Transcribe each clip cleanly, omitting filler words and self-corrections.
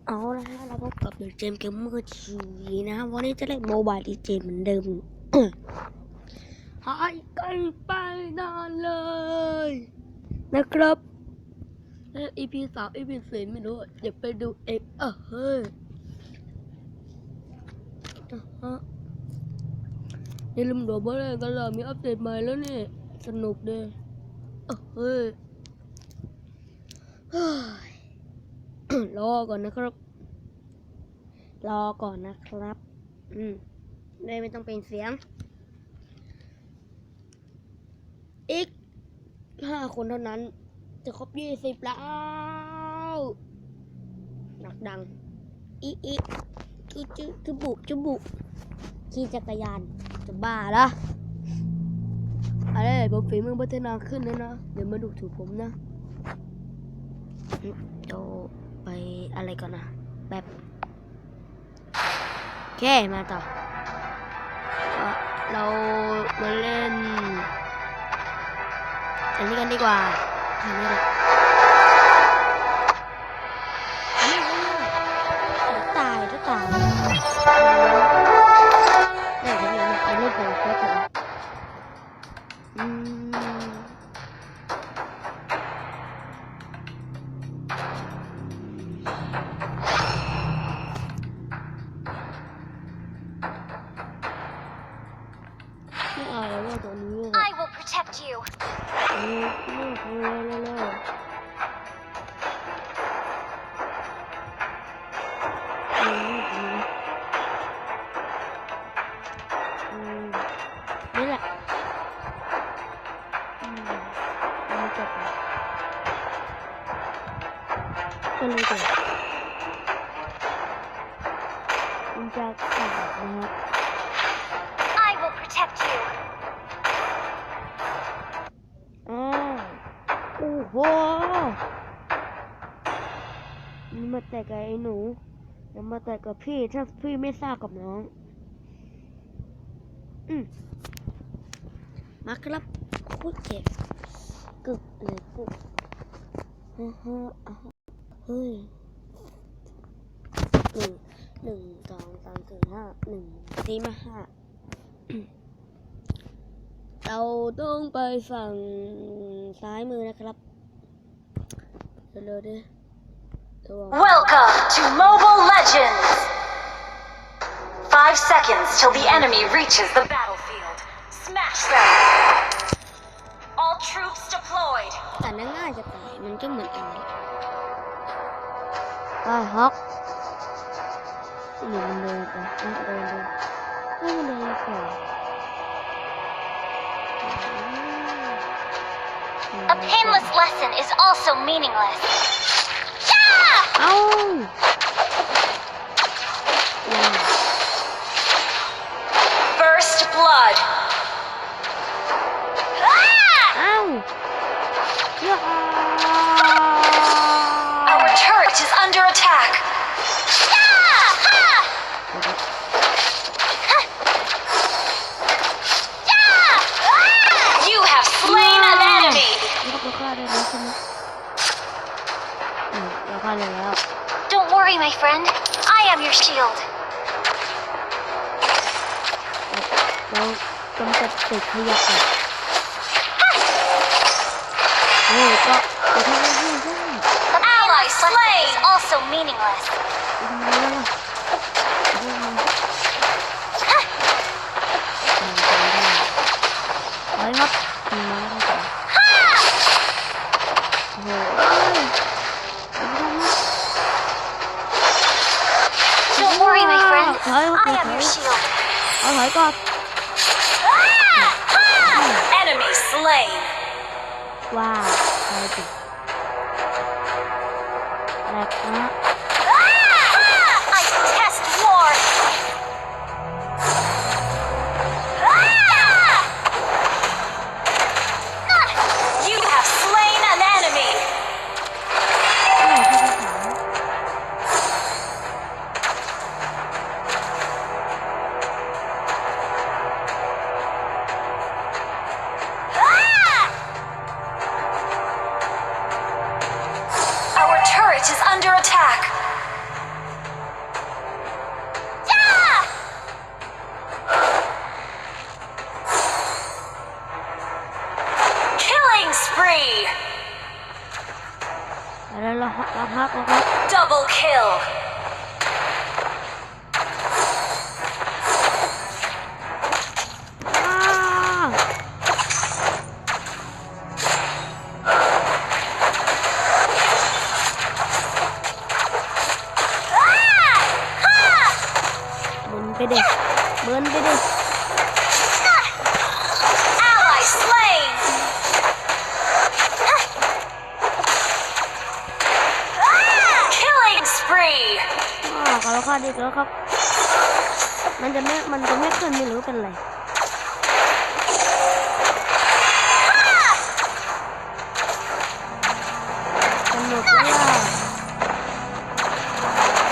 เอาละฮะเราพบกับเกมเกมเมอร์ทีนะวันนี้จะเล่นโมบายดีเจเหมือนเดิม หายกันไปนานเลยนะครับและ EP 3 EP 4ไม่รู้เดี๋ยวไปดูเองเฮ้ยอย่าลืมดูบ้านกันเลยมีอัปเดตใหม่แล้วนี่สนุกดีเฮ้ย รอก่อนนะครับไม่ต้องเป็นเสียงอีก5 คนเท่านั้นจะครบ20แล้วหนักดังอีจุบุขี่จักรยานจะบ้าละอะไรผมฝีมือพัฒนาขึ้นแล้วนะเดี๋ยวมาดูถูกผมนะเดี๋ยวไปอะไรก่อนนะแบบโอเคมาต่อเรามาเล่นอันนี้กันดีกว่าอันนี้แหละตายเนี่ยผมยังเล่นไปแค่ผมI will protect you. นี่แหละมันจบก็เลยจบมันจะขาดนะครับ I will protect you. โอ้โหมันมาแต่กับไอ้หนูแล้วมาแต่กับพี่ถ้าพี่ไม่ทราบกับน้องมาครับโคตรเจ็บกึกเลยกุ๊กเฮ้ย1 2 3 4 5 1 4 มา 5เราต้องไปฝั่งซ้ายมือนะครับเร็วๆดิ Welcome to Mobile Legends. 5 seconds till the enemy reaches the battlefield. Smash them. All troops deployed. แต่ง่ายจะตายมันก็เหมือนกันเลยไปฮอกมันเลยไปมันเลยก่อน A painless lesson is also meaningless. Yeah! First blood. Our turret is under attack. You have slain an enemy. Don't worry, my friend. I am your shield. เรากำจัดเศษขยะก่อนก็จะทำให้ยุ่งยาก Ally slain is also meaningless. ไปครับมาครับDon't worry, my friend. I am your shield. เอาถอยก่อน Enemy slain. ว้าวใช่ดิแหลกนะ I detest war. You have slain an enemy. Our turret is under attack. แล้วเราพัก Double kill. ไปดิเบิร์นไปดิ Ally slain. Killing spree. ขอแล้วค่ะดีแล้วครับ มันจะไม่ขึ้นไม่รู้เป็นไรสนุกว่า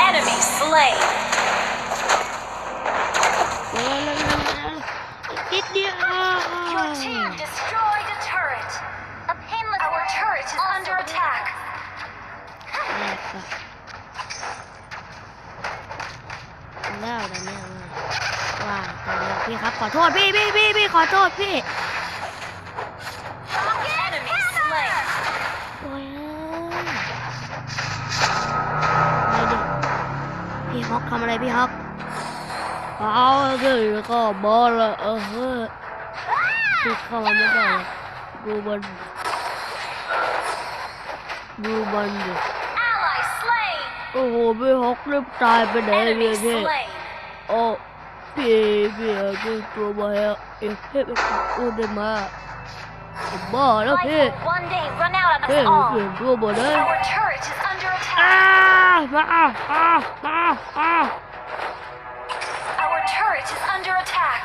Enemy slain. นิดเดียว Your team destroyed a turret. A painless. Our turret is under attack. แล้วแต่เนี่ยว่าตายแล้วพี่ครับขอโทษพี่ขอโทษพี่ Enemy slain. โอ้ยไม่ดิพี่ฮอกทำอะไรพี่ฮอกเอาเลยแล้วก็บอลละพี่เข้ามาไม่ได้ดูบอลดิ Ally slain. โอ้โหพี่ฮอกรีบตายไปไหนเลย Enemy พี่ slain. โอ้พี่ตัวมาแล้วพี่ไปพูดได้มาบ้าแล้ว Life พี่ will one day run out on พี่ us all. เปลี่ยนตัวหมดเลย Our turret is under attack. มา Our turret is under attack.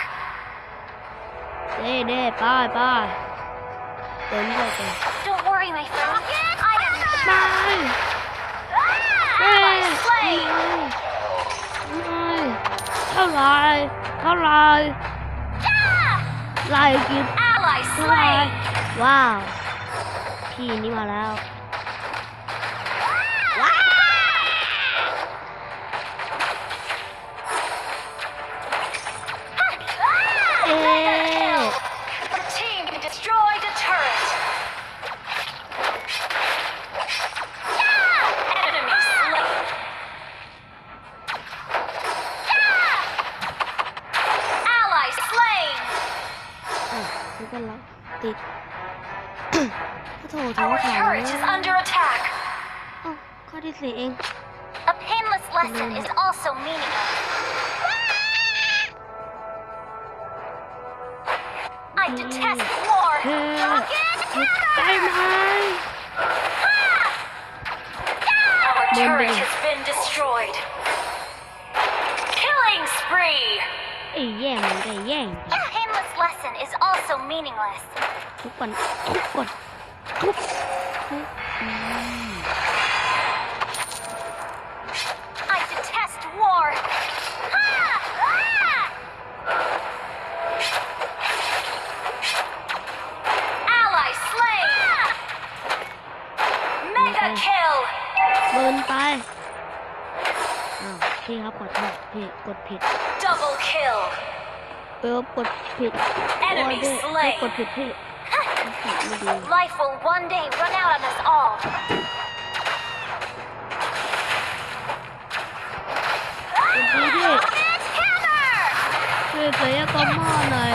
เด้ไปเต็มเลย Don't worry, my friend. I am ไม่ Ally slain. เท่าไรไล่กิน Ally เท่าไร slain. ว้าวพี่นี่มาแล้วMega kill. The team destroyed a turret. Enemy slain. Ally slain. นี่ก็แล้วติดโถ Our ถาม turret is under attack. ข้อที่4เอง A painless lesson is also meaningless. I detest war. ได้ไหม Our turret has been destroyed. Killing spree. ไอ้แย่งมันก็แย่ง A painless lesson is also meaningless. ทุกคนI detest war. Ally slain. Mega kill. เดินไปพี่ครับขอโทษพี่กดผิด Double kill. กดผิด Enemy ก slain. ดผิดพี่ไม่ดี Life will one day run out on us all. เป็นพี่พี่ใส่ยากรหม้อหน่อย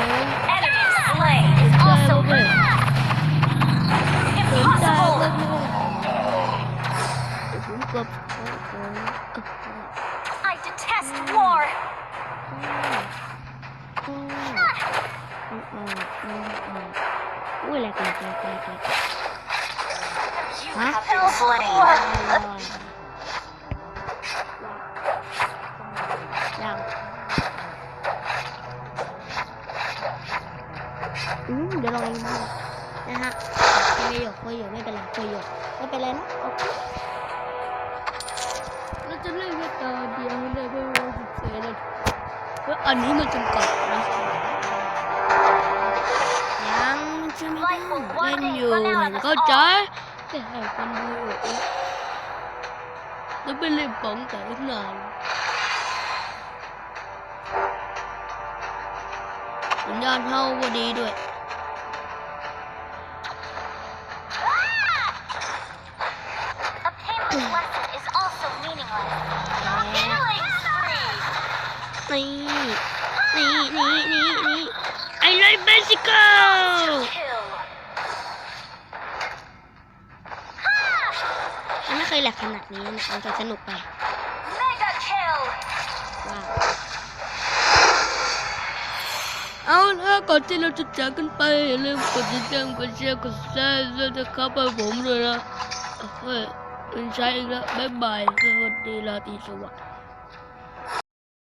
Enemy slain is also สนใจ impossible. ผมกับ I detest war. อุ้ยแหลก You ฮะ have been slain. ยังเดี๋ยวลองเองนะฮะคุยอยู่ไม่เป็นไรคุยอยู่ไม่เป็นไรนะเราจะเล่นแค่ตาเดียวได้ไม่ว่าจะเสียเลยเพราะอันนี้มันจำกัดนะยังใช่ไหมเล่นอยู่เข้าใจแต่ให้คนดูแล้วไปเล่นป๋องแต่ตั้งนานสัญญาณเข้าพอดีด้วย A This lesson is also meaningless. Killing spree. นี่ไอ้ไรเบสิโก Kill. มันไม่เคยแหลกขนาดนี้นะมันจะสนุกไป Mega kill. ว้าว เอาละก่อนที่เราจะจากกันไปอย่าลืมกดติดตามกดแชร์กดแชร์ด้วยนะครับให้ผมด้วยนะเฮ้ยเป็นใช้อีกแล้วบ๊ายบายสวัสดีราตรีสวัสดิ์